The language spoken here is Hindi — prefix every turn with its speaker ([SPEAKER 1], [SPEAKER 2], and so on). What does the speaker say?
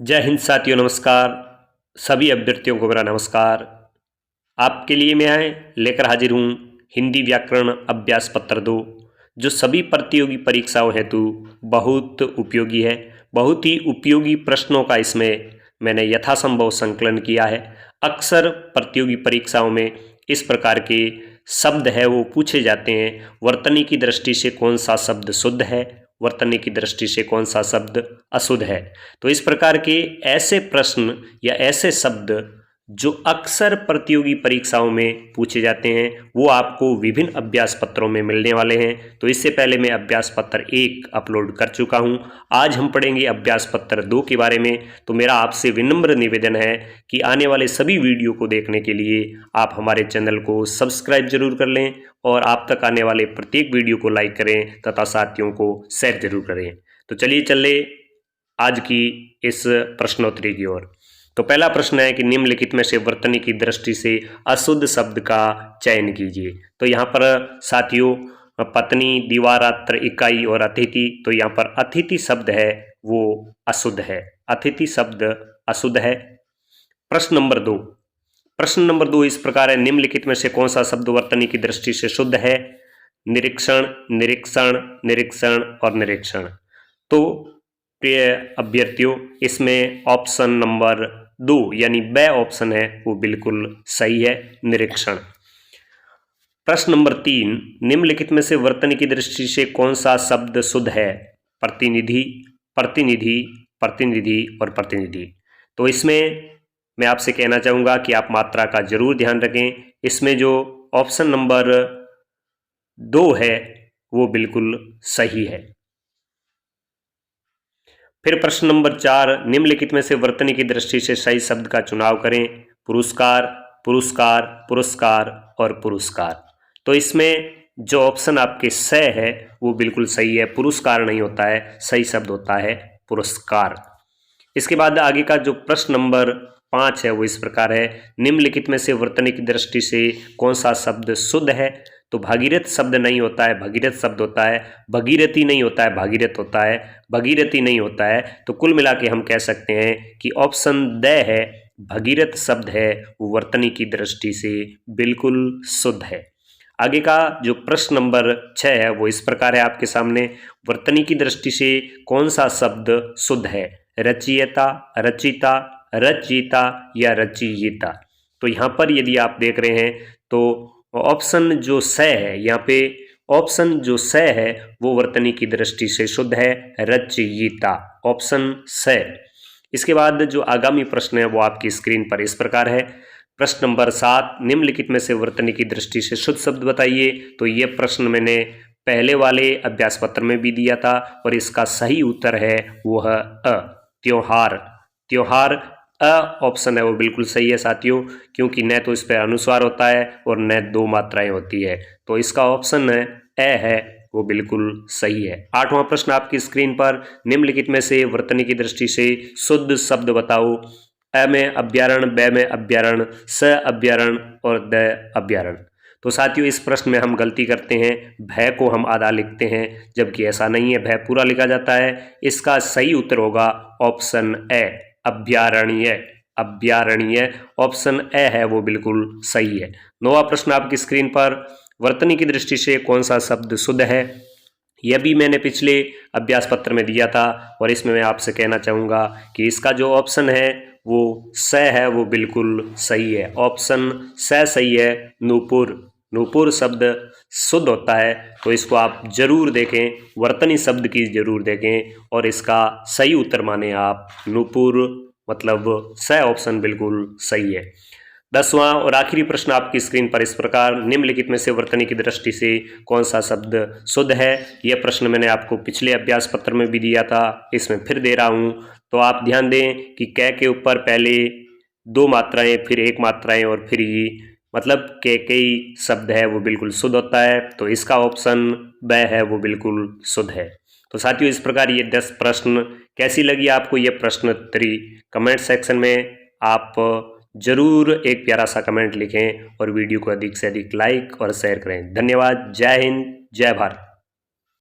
[SPEAKER 1] जय हिंद साथियों, नमस्कार। सभी अभ्यर्थियों को मेरा नमस्कार। आपके लिए मैं लेकर हाजिर हूँ हिंदी व्याकरण अभ्यास पत्र 2, जो सभी प्रतियोगी परीक्षाओं हेतु बहुत उपयोगी है। बहुत ही उपयोगी प्रश्नों का इसमें मैंने यथासंभव संकलन किया है। अक्सर प्रतियोगी परीक्षाओं में इस प्रकार के शब्द है वो पूछे जाते हैं। वर्तनी की दृष्टि से कौन सा शब्द शुद्ध है, वर्तनी की दृष्टि से कौन सा शब्द अशुद्ध है। तो इस प्रकार के ऐसे प्रश्न या ऐसे शब्द जो अक्सर प्रतियोगी परीक्षाओं में पूछे जाते हैं वो आपको विभिन्न अभ्यास पत्रों में मिलने वाले हैं। तो इससे पहले मैं अभ्यास पत्र 1 अपलोड कर चुका हूं। आज हम पढ़ेंगे अभ्यास पत्र 2 के बारे में। तो मेरा आपसे विनम्र निवेदन है कि आने वाले सभी वीडियो को देखने के लिए आप हमारे चैनल को सब्सक्राइब जरूर कर लें और आप तक आने वाले प्रत्येक वीडियो को लाइक करें तथा साथियों को शेयर जरूर करें। तो चलिए चले आज की इस प्रश्नोत्तरी की ओर। तो पहला प्रश्न है कि निम्नलिखित में से वर्तनी की दृष्टि से अशुद्ध शब्द का चयन कीजिए। तो यहाँ पर साथियों पत्नी, दीवारात्र, इकाई और अतिथि, तो यहाँ पर अतिथि शब्द है वो अशुद्ध है। अतिथि शब्द अशुद्ध है। प्रश्न नंबर 2 इस प्रकार है, निम्नलिखित में से कौन सा शब्द वर्तनी की दृष्टि से शुद्ध है? निरीक्षण, निरीक्षण, निरीक्षण और निरीक्षण। तो प्रिय अभ्यर्थियों, इसमें ऑप्शन नंबर 2 यानी ब ऑप्शन है वो बिल्कुल सही है, निरीक्षण। प्रश्न नंबर 3, निम्नलिखित में से वर्तनी की दृष्टि से कौन सा शब्द शुद्ध है? प्रतिनिधि, प्रतिनिधि, प्रतिनिधि और प्रतिनिधि। तो इसमें मैं आपसे कहना चाहूँगा कि आप मात्रा का जरूर ध्यान रखें। इसमें जो ऑप्शन नंबर 2 है वो बिल्कुल सही है। फिर प्रश्न नंबर 4, निम्नलिखित में से वर्तनी की दृष्टि से सही शब्द का चुनाव करें। पुरस्कार, पुरस्कार, पुरस्कार और पुरस्कार। तो इसमें जो ऑप्शन आपके स है वो बिल्कुल सही है। पुरस्कार नहीं होता है, सही शब्द होता है पुरस्कार। इसके बाद आगे का जो प्रश्न नंबर 5 है वो इस प्रकार है, निम्नलिखित में से वर्तनी की दृष्टि से कौन सा शब्द शुद्ध है? तो भागीरथ शब्द नहीं होता है, भगीरथ शब्द होता है। भगीरथी नहीं होता है, भागीरथ होता है। भगीरथी नहीं होता है। तो कुल मिला के हम कह सकते हैं कि ऑप्शन द है, भगीरथ शब्द है वो वर्तनी की दृष्टि से बिल्कुल शुद्ध है। आगे का जो प्रश्न नंबर 6 है वो इस प्रकार है आपके सामने, वर्तनी की दृष्टि से कौन सा शब्द शुद्ध है? रचयिता, रचिता, रचयिता या रचयिता। तो यहाँ पर यदि आप देख रहे हैं तो ऑप्शन जो स है, यहाँ पे ऑप्शन जो स है वो वर्तनी की दृष्टि से शुद्ध है, रचयिता, ऑप्शन स। इसके बाद जो आगामी प्रश्न है वो आपकी स्क्रीन पर इस प्रकार है। प्रश्न नंबर 7, निम्नलिखित में से वर्तनी की दृष्टि से शुद्ध शब्द बताइए। तो ये प्रश्न मैंने पहले वाले अभ्यास पत्र में भी दिया था और इसका सही उत्तर है वह अ, त्योहार। त्योहार अ ऑप्शन है वो बिल्कुल सही है साथियों, क्योंकि न तो इस पर अनुस्वार होता है और न 2 मात्राएं होती है। तो इसका ऑप्शन है वो बिल्कुल सही है। 8वां प्रश्न आपकी स्क्रीन पर, निम्नलिखित में से वर्तनी की दृष्टि से शुद्ध शब्द बताओ। अ में अभ्यारण, ब में अभ्यारण, स अभ्यारण और द अभ्यारण। तो साथियों इस प्रश्न में हम गलती करते हैं, भय को हम आधा लिखते हैं, जबकि ऐसा नहीं है, भय पूरा लिखा जाता है। इसका सही उत्तर होगा ऑप्शन ए, अभ्यारण्य। अभ्यारण्य ऑप्शन ए है वो बिल्कुल सही है। 9वां प्रश्न आपकी स्क्रीन पर, वर्तनी की दृष्टि से कौन सा शब्द शुद्ध है? यह भी मैंने पिछले अभ्यास पत्र में दिया था और इसमें मैं आपसे कहना चाहूँगा कि इसका जो ऑप्शन है वो स है वो बिल्कुल सही है। ऑप्शन स सही है, नूपुर। नूपुर शब्द शुद्ध होता है, तो इसको आप जरूर देखें, वर्तनी शब्द की जरूर देखें और इसका सही उत्तर माने आप नूपुर, मतलब स ऑप्शन बिल्कुल सही है। 10वां और आखिरी प्रश्न आपकी स्क्रीन पर इस प्रकार, निम्नलिखित में से वर्तनी की दृष्टि से कौन सा शब्द शुद्ध है? यह प्रश्न मैंने आपको पिछले अभ्यास पत्र में भी दिया था, इसमें फिर दे रहा हूं। तो आप ध्यान दें कि कै के ऊपर पहले 2 मात्राएं, फिर 1 मात्राएं और फिर ई, मतलब के कई शब्द है वो बिल्कुल शुद्ध होता है। तो इसका ऑप्शन ब है वो बिल्कुल शुद्ध है। तो साथियों इस प्रकार ये 10 प्रश्न कैसी लगी आपको ये प्रश्नोत्तरी? कमेंट सेक्शन में आप जरूर एक प्यारा सा कमेंट लिखें और वीडियो को अधिक से अधिक लाइक और शेयर करें। धन्यवाद। जय हिंद, जय भारत।